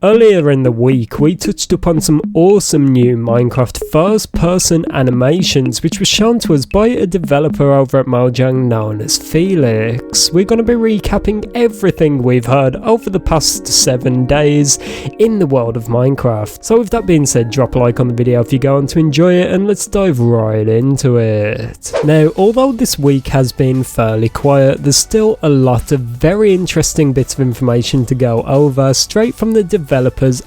Earlier in the week, we touched upon some awesome new Minecraft first-person animations which were shown to us by a developer over at Mojang known as Felix. We're going to be recapping everything we've heard over the past 7 days in the world of Minecraft. So with that being said, drop a like on the video if you're going to enjoy it, and let's dive right into it. Now, although this week has been fairly quiet, there's still a lot of very interesting bits of information to go over straight from the developers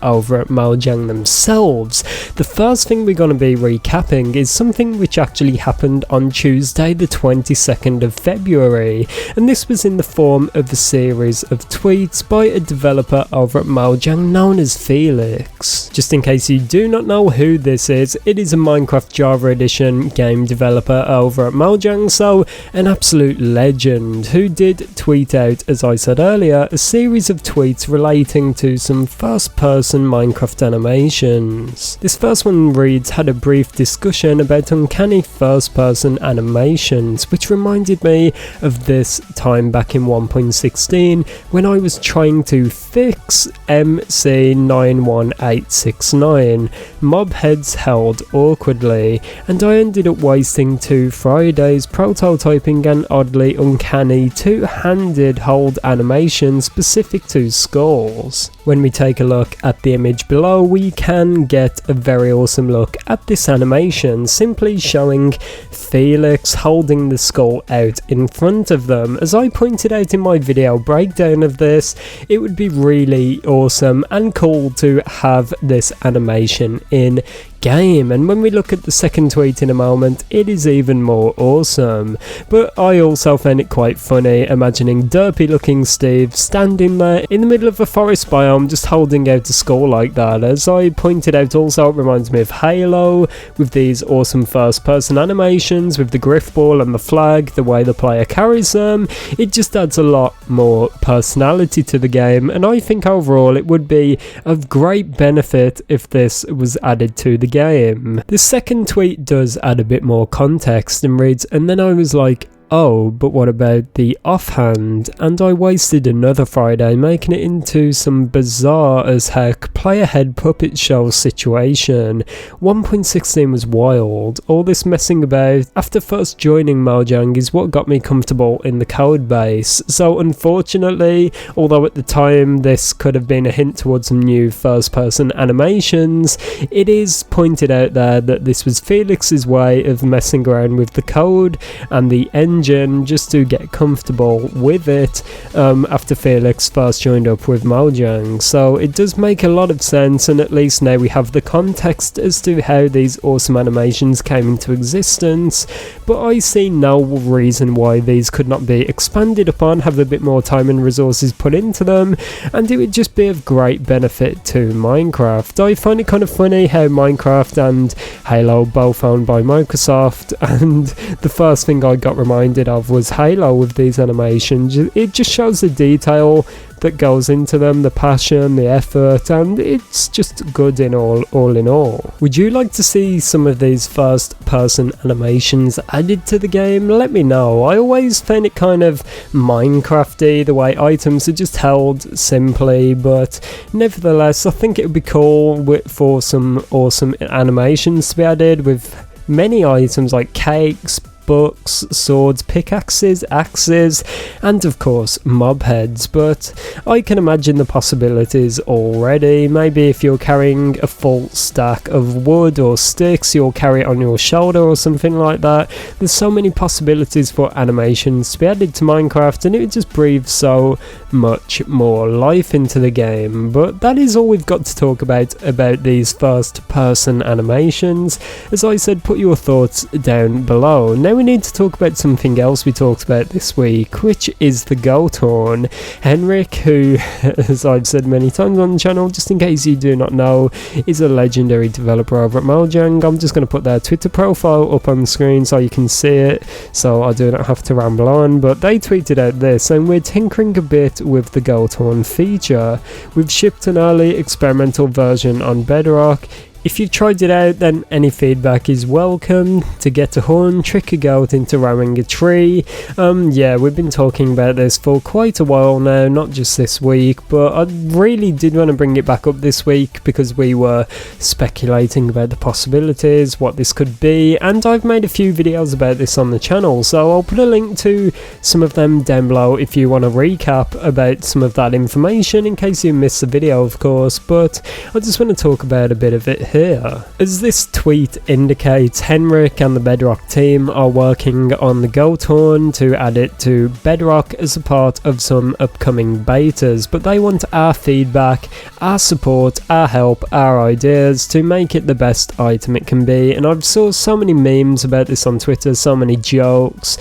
over at Mojang themselves. The first thing we're going to be recapping is something which actually happened on Tuesday the 22nd of February, and this was in the form of a series of tweets by a developer over at Mojang known as Felix. Just in case you do not know who this is, it is a Minecraft Java Edition game developer over at Mojang, so an absolute legend, who did tweet out, as I said earlier, a series of tweets relating to some first-person Minecraft animations. This first one reads, "Had a brief discussion about uncanny first-person animations," which reminded me of this time back in 1.16 when I was trying to fix MC91869, mob heads held awkwardly, and I ended up wasting 2 Fridays prototyping an oddly uncanny two-handed hold animation specific to skulls. When we take a look at the image below, we can get a very awesome look at this animation, simply showing Felix holding the skull out in front of them. As I pointed out in my video breakdown of this, it would be really awesome and cool to have this animation in game, and when we look at the second tweet in a moment, it is even more awesome. But I also found it quite funny imagining derpy looking Steve standing there in the middle of a forest biome just holding out a skull like that. As I pointed out also, it reminds me of Halo with these awesome first person animations with the griff ball and the flag, the way the player carries them. It just adds a lot more personality to the game, and I think overall it would be of great benefit if this was added to the game. The second tweet does add a bit more context and reads, "And then I was like, oh, but what about the offhand? And I wasted another Friday making it into some bizarre as heck player head puppet show situation. 1.16 was wild. All this messing about after first joining Mojang is what got me comfortable in the code base. So unfortunately, although at the time this could have been a hint towards some new first person animations, it is pointed out there that this was Felix's way of messing around with the code and the engine just to get comfortable with it after Felix first joined up with Mojang. So it does make a lot of sense, and at least now we have the context as to how these awesome animations came into existence, but I see no reason why these could not be expanded upon, have a bit more time and resources put into them, and it would just be of great benefit to Minecraft. I find it kind of funny how Minecraft and Halo both owned by Microsoft, and the first thing I got reminded of was Halo with these animations. It just shows the detail that goes into them, the passion, the effort, and it's just good in all in all. Would you like to see some of these first person animations added to the game? Let me know. I always find it kind of Minecrafty, the way items are just held simply, but nevertheless I think it would be cool for some awesome animations to be added with many items like cakes, books, swords, pickaxes, axes, and of course mob heads. But I can imagine the possibilities already. Maybe if you're carrying a full stack of wood or sticks, you'll carry it on your shoulder or something like that. There's so many possibilities for animations to be added to Minecraft, and it would just breathe so much more life into the game. But that is all we've got to talk about these first person animations. As I said, put your thoughts down below. Now we need to talk about something else we talked about this week, which is the goat horn. Henrik, who, as I've said many times on the channel, just in case you do not know, is a legendary developer over at Mojang. I'm just going to put their Twitter profile up on the screen so you can see it, so I do not have to ramble on, but they tweeted out this, and we're tinkering a bit with the goat horn feature. We've shipped an early experimental version on Bedrock. If you've tried it out, then any feedback is welcome. To get a horn, trick a goat into rowing a tree. Yeah, we've been talking about this for quite a while now, not just this week, but I really did want to bring it back up this week because we were speculating about the possibilities, what this could be, and I've made a few videos about this on the channel, so I'll put a link to some of them down below if you want to recap about some of that information, in case you missed the video of course, but I just want to talk about a bit of it here. As this tweet indicates, Henrik and the Bedrock team are working on the goat horn to add it to Bedrock as a part of some upcoming betas, but they want our feedback, our support, our help, our ideas to make it the best item it can be. And I've saw so many memes about this on Twitter, so many jokes,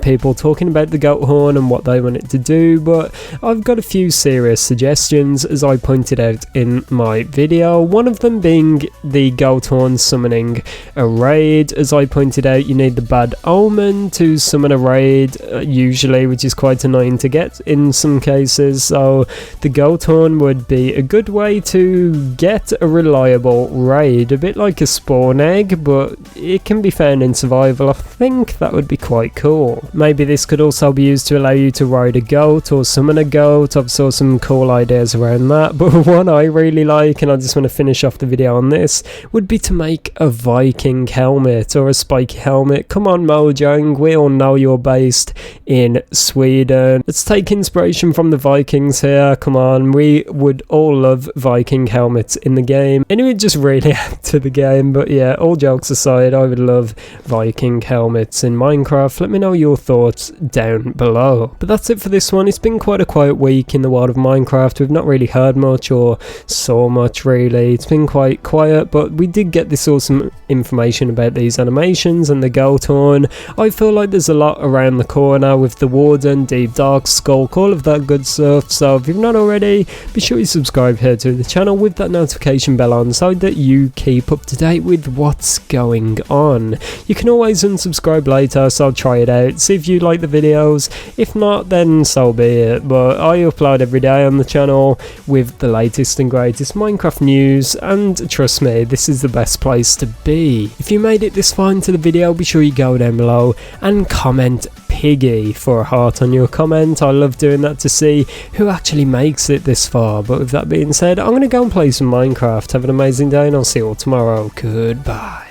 people talking about the goat horn and what they want it to do, but I've got a few serious suggestions as I pointed out in my video, one of them being the goat horn summoning a raid. As I pointed out, you need the bad omen to summon a raid usually, which is quite annoying to get in some cases, so the goat horn would be a good way to get a reliable raid, a bit like a spawn egg, but it can be found in survival. I think that would be quite cool. Maybe this could also be used to allow you to ride a goat or summon a goat. I've saw some cool ideas around that, but one I really like, and I just want to finish off the video on this, would be to make a Viking helmet or a spiky helmet. Come on Mojang, we all know you're based in Sweden. Let's take inspiration from the Vikings here, come on, we would all love Viking helmets in the game. Anyway, just really add to the game, but yeah, all jokes aside, I would love Viking helmets in Minecraft. Let me know your thoughts down below. But that's it for this one. It's been quite a quiet week in the world of Minecraft. We've not really heard much or saw much really. It's been quite quiet, but we did get this awesome information about these animations and the goat horn. I feel like there's a lot around the corner with the Warden, Deep Dark, Skulk, all of that good stuff, so if you've not already, be sure you subscribe here to the channel with that notification bell on so that you keep up to date with what's going on. You can always unsubscribe later, so I'll try it out, see if you like the videos. If not, then so be it, but I upload every day on the channel with the latest and greatest Minecraft news, and trust me, this is the best place to be. If you made it this far into the video, be sure you go down below and comment Piggy for a heart on your comment. I love doing that to see who actually makes it this far. But with that being said, I'm going to go and play some Minecraft. Have an amazing day and I'll see you all tomorrow. Goodbye.